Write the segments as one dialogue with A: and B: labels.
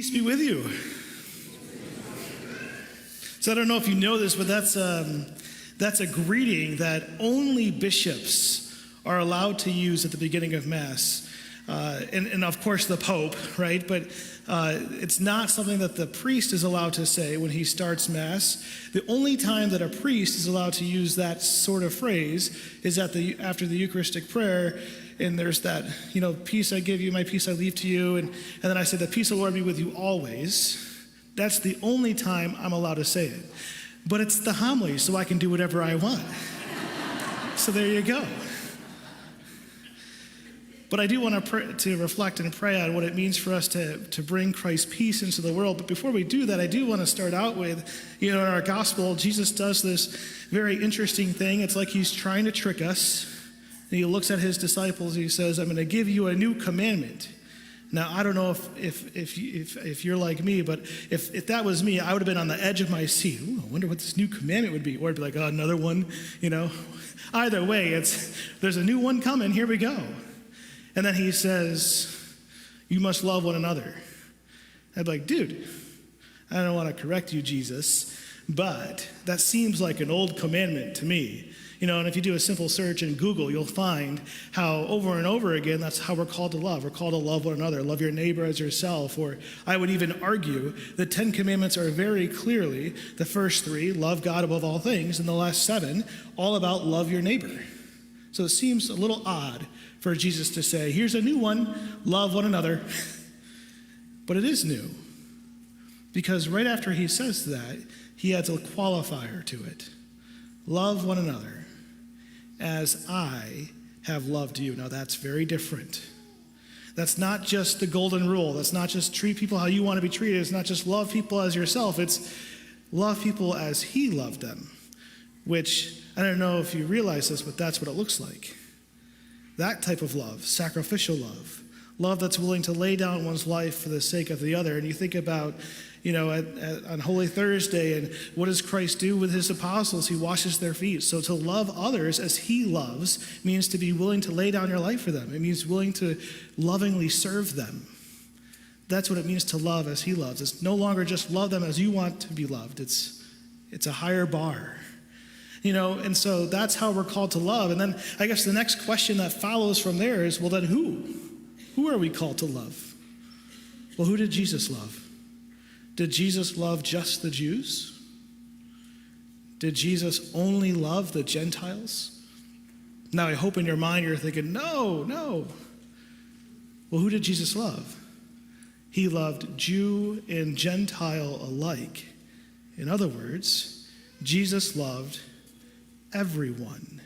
A: Peace be with you. So I don't know if you know this, but that's a greeting that only bishops are allowed to use at the beginning of Mass. And of course the Pope, right? But it's not something that the priest is allowed to say when he starts Mass. The only time that a priest is allowed to use that sort of phrase is after the Eucharistic prayer. And there's that, peace I give you, my peace I leave to you. And then I say, the peace of the Lord be with you always. That's the only time I'm allowed to say it. But it's the homily, so I can do whatever I want. So there you go. But I do want to reflect and pray on what it means for us to bring Christ's peace into the world. But before we do that, I do want to start out with, in our gospel, Jesus does this very interesting thing. It's like he's trying to trick us. And he looks at his disciples and he says, I'm going to give you a new commandment. Now, I don't know if you're like me, but if that was me, I would have been on the edge of my seat. Ooh, I wonder what this new commandment would be. Or I'd be like, oh, another one, Either way, there's a new one coming. Here we go. And then he says, you must love one another. I'd be like, dude, I don't want to correct you, Jesus, but that seems like an old commandment to me. And if you do a simple search in Google, you'll find how over and over again, that's how we're called to love. We're called to love one another, love your neighbor as yourself. Or I would even argue the 10 commandments are very clearly the first 3, love God above all things, and the last 7, all about love your neighbor. So it seems a little odd for Jesus to say, here's a new one, love one another. But it is new. Because right after he says that, he adds a qualifier to it. Love one another as I have loved you. Now that's very different. That's not just the golden rule. That's not just treat people how you want to be treated. It's not just love people as yourself. It's love people as he loved them, which I don't know if you realize this, but that's what it looks like. That type of love, sacrificial love that's willing to lay down one's life for the sake of the other. And you think about, on Holy Thursday, and what does Christ do with his apostles? He washes their feet. So to love others as he loves means to be willing to lay down your life for them. It means willing to lovingly serve them. That's what it means to love as he loves. It's no longer just love them as you want to be loved. It's a higher bar. And so that's how we're called to love. And then I guess the next question that follows from there is, well, then who? Who are we called to love? Well, who did Jesus love? Did Jesus love just the Jews? Did Jesus only love the Gentiles? Now, I hope in your mind you're thinking, no. Well, who did Jesus love? He loved Jew and Gentile alike. In other words, Jesus loved everyone.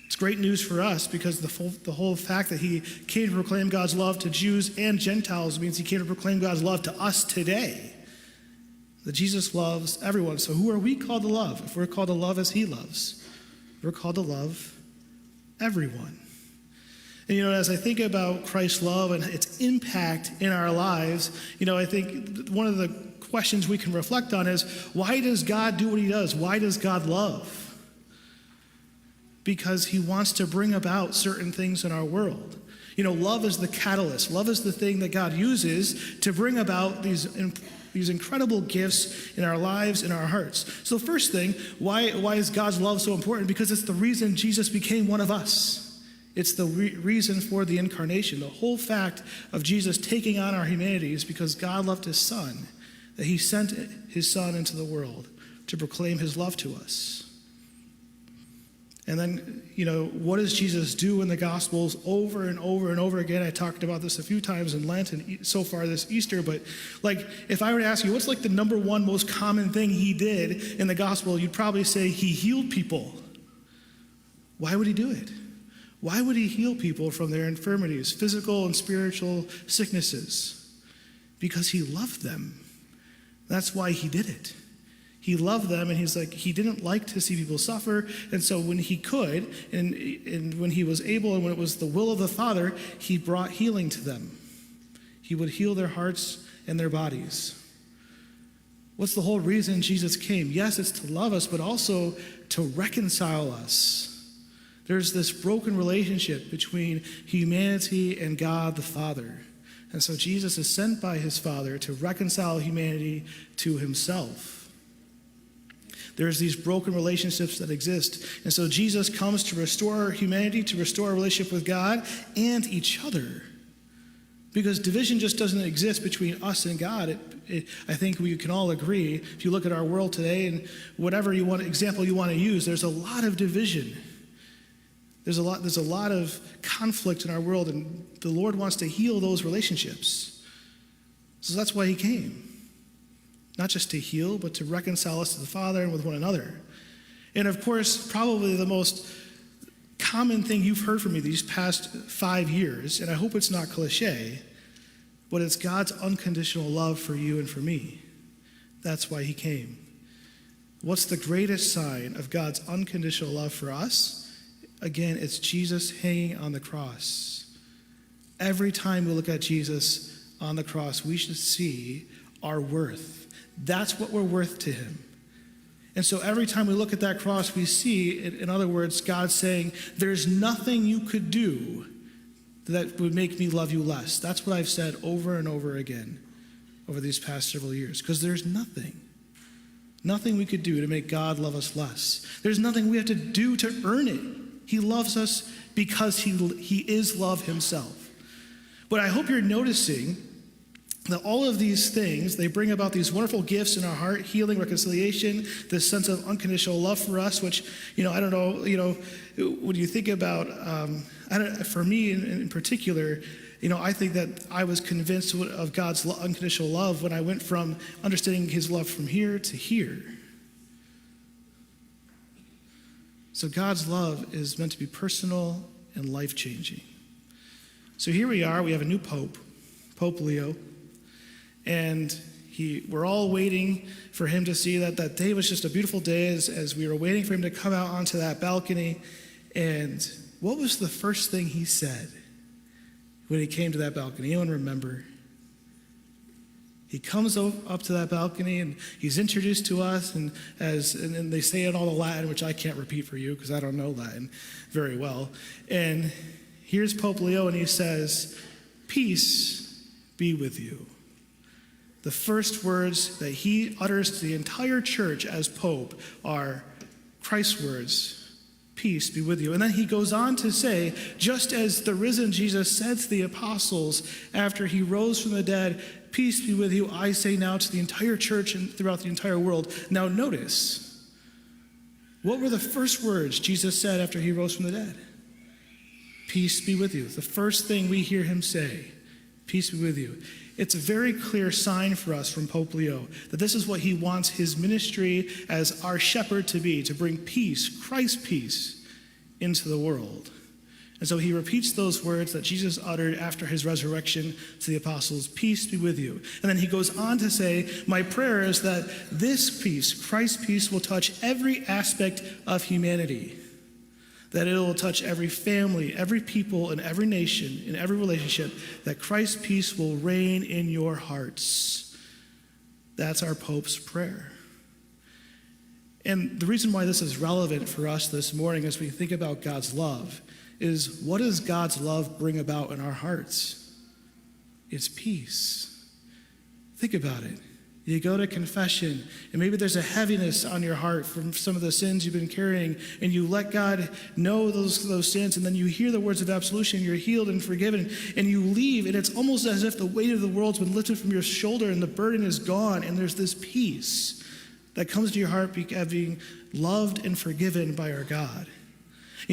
A: It's great news for us because the whole fact that he came to proclaim God's love to Jews and Gentiles means he came to proclaim God's love to us today. That Jesus loves everyone. So who are we called to love? If we're called to love as he loves, we're called to love everyone. And as I think about Christ's love and its impact in our lives, I think one of the questions we can reflect on is, why does God do what he does? Why does God love? Because he wants to bring about certain things in our world. Love is the catalyst. Love is the thing that God uses to bring about these incredible gifts in our lives, in our hearts. So the first thing, why is God's love so important? Because it's the reason Jesus became one of us. It's the reason for the incarnation. The whole fact of Jesus taking on our humanity is because God loved his son, that he sent his son into the world to proclaim his love to us. And then, what does Jesus do in the Gospels over and over and over again? I talked about this a few times in Lent and so far this Easter, but if I were to ask you, what's the number one most common thing he did in the Gospel, you'd probably say he healed people. Why would he do it? Why would he heal people from their infirmities, physical and spiritual sicknesses? Because he loved them. That's why he did it. He loved them, and he didn't like to see people suffer. And so when he could, and when he was able, and when it was the will of the Father, he brought healing to them. He would heal their hearts and their bodies. What's the whole reason Jesus came? Yes, it's to love us, but also to reconcile us. There's this broken relationship between humanity and God the Father. And so Jesus is sent by his Father to reconcile humanity to himself. There's these broken relationships that exist. And so Jesus comes to restore humanity, to restore our relationship with God and each other. Because division just doesn't exist between us and God. I think we can all agree, if you look at our world today and whatever example you want to use, there's a lot of division. There's a lot of conflict in our world, and the Lord wants to heal those relationships. So that's why he came. Not just to heal, but to reconcile us to the Father and with one another. And of course, probably the most common thing you've heard from me these past 5 years, and I hope it's not cliche, but it's God's unconditional love for you and for me. That's why he came. What's the greatest sign of God's unconditional love for us? Again, it's Jesus hanging on the cross. Every time we look at Jesus on the cross, we should see our worth. That's what we're worth to him. And so every time we look at that cross, we see, in other words, God saying, there's nothing you could do that would make me love you less. That's what I've said over and over again over these past several years, because there's nothing we could do to make God love us less. There's nothing we have to do to earn it. He loves us because he is love himself. But I hope you're noticing that all of these things, they bring about these wonderful gifts in our heart, healing, reconciliation, this sense of unconditional love for us, which, I don't know, when you think about, for me in particular, I think that I was convinced of God's unconditional love when I went from understanding his love from here to here. So God's love is meant to be personal and life-changing. So here we are, we have a new Pope, Pope Leo. And we're all waiting for him to see that day was just a beautiful day as we were waiting for him to come out onto that balcony. And what was the first thing he said when he came to that balcony? Anyone remember? He comes up to that balcony and he's introduced to us, and they say it all in Latin, which I can't repeat for you because I don't know Latin very well. And here's Pope Leo, and he says, "Peace be with you." The first words that he utters to the entire church as Pope are Christ's words, "Peace be with you." And then he goes on to say, just as the risen Jesus said to the apostles after he rose from the dead, "Peace be with you, I say now to the entire church and throughout the entire world." Now notice, what were the first words Jesus said after he rose from the dead? Peace be with you. The first thing we hear him say, peace be with you. It's a very clear sign for us from Pope Leo that this is what he wants his ministry as our shepherd to be, to bring peace, Christ's peace, into the world. And so he repeats those words that Jesus uttered after his resurrection to the apostles, "Peace be with you." And then he goes on to say, "My prayer is that this peace, Christ's peace, will touch every aspect of humanity, that it will touch every family, every people, and every nation, in every relationship, that Christ's peace will reign in your hearts." That's our Pope's prayer. And the reason why this is relevant for us this morning as we think about God's love is, what does God's love bring about in our hearts? It's peace. Think about it. You go to confession, and maybe there's a heaviness on your heart from some of the sins you've been carrying, and you let God know those sins, and then you hear the words of absolution, you're healed and forgiven, and you leave, and it's almost as if the weight of the world's been lifted from your shoulder, and the burden is gone, and there's this peace that comes to your heart being loved and forgiven by our God.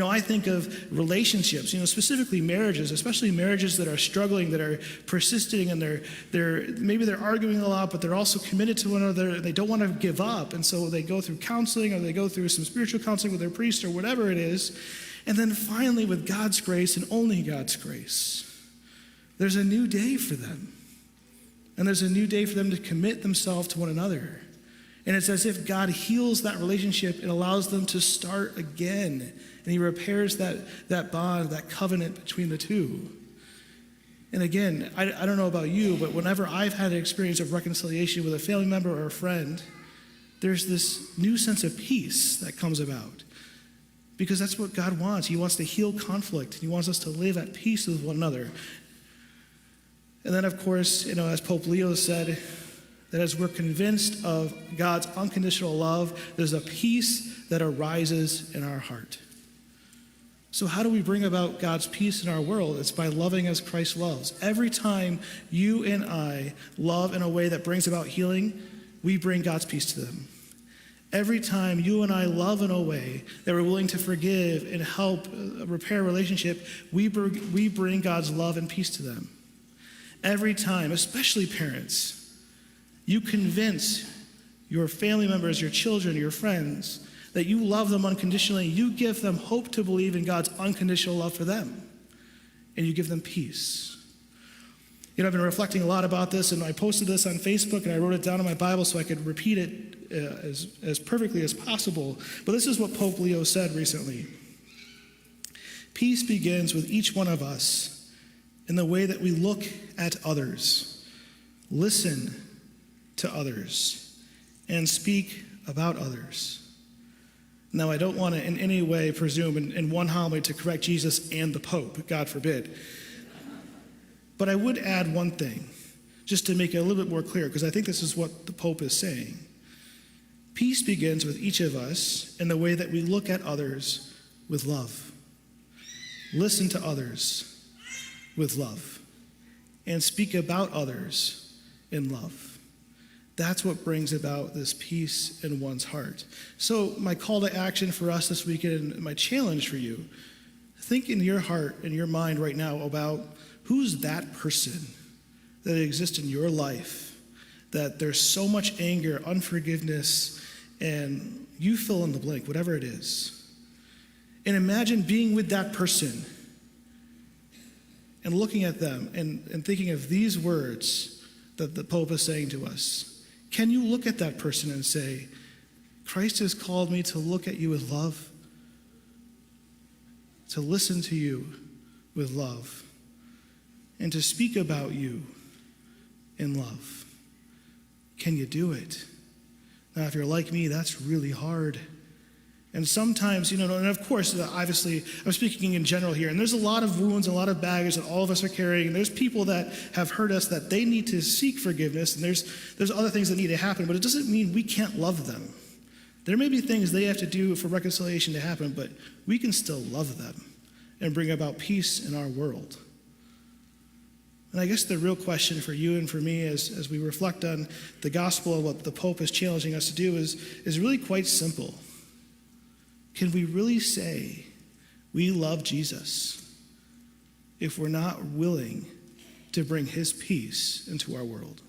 A: I think of relationships, specifically marriages, especially marriages that are struggling, that are persisting, and maybe they're arguing a lot, but they're also committed to one another. They don't want to give up, and so they go through counseling, or they go through some spiritual counseling with their priest, or whatever it is. And then finally, with God's grace and only God's grace, there's a new day for them. And there's a new day for them to commit themselves to one another. And it's as if God heals that relationship and allows them to start again. And he repairs that bond, that covenant between the two. And again, I don't know about you, but whenever I've had an experience of reconciliation with a family member or a friend, there's this new sense of peace that comes about. Because that's what God wants. He wants to heal conflict. He wants us to live at peace with one another. And then, of course, as Pope Leo said, that as we're convinced of God's unconditional love, there's a peace that arises in our heart. So how do we bring about God's peace in our world? It's by loving as Christ loves. Every time you and I love in a way that brings about healing, we bring God's peace to them. Every time you and I love in a way that we're willing to forgive and help repair a relationship, we bring God's love and peace to them. Every time, especially parents, you convince your family members, your children, your friends, that you love them unconditionally. You give them hope to believe in God's unconditional love for them, and you give them peace. I've been reflecting a lot about this, and I posted this on Facebook, and I wrote it down in my Bible so I could repeat it as perfectly as possible. But this is what Pope Leo said recently. Peace begins with each one of us in the way that we look at others, listen to others, and speak about others. Now, I don't want to in any way presume in one homily to correct Jesus and the Pope, God forbid. But I would add one thing, just to make it a little bit more clear, because I think this is what the Pope is saying. Peace begins with each of us in the way that we look at others with love, listen to others with love, and speak about others in love. That's what brings about this peace in one's heart. So my call to action for us this weekend, my challenge for you, think in your heart and your mind right now about who's that person that exists in your life, that there's so much anger, unforgiveness, and you fill in the blank, whatever it is. And imagine being with that person and looking at them and thinking of these words that the Pope is saying to us. Can you look at that person and say, Christ has called me to look at you with love, to listen to you with love, and to speak about you in love? Can you do it? Now, if you're like me, that's really hard. And sometimes, and of course, obviously, I'm speaking in general here, and there's a lot of wounds, a lot of baggage that all of us are carrying, and there's people that have hurt us that they need to seek forgiveness, and there's other things that need to happen, but it doesn't mean we can't love them. There may be things they have to do for reconciliation to happen, but we can still love them and bring about peace in our world. And I guess the real question for you and for me as we reflect on the gospel and what the Pope is challenging us to do is really quite simple. Can we really say we love Jesus if we're not willing to bring his peace into our world?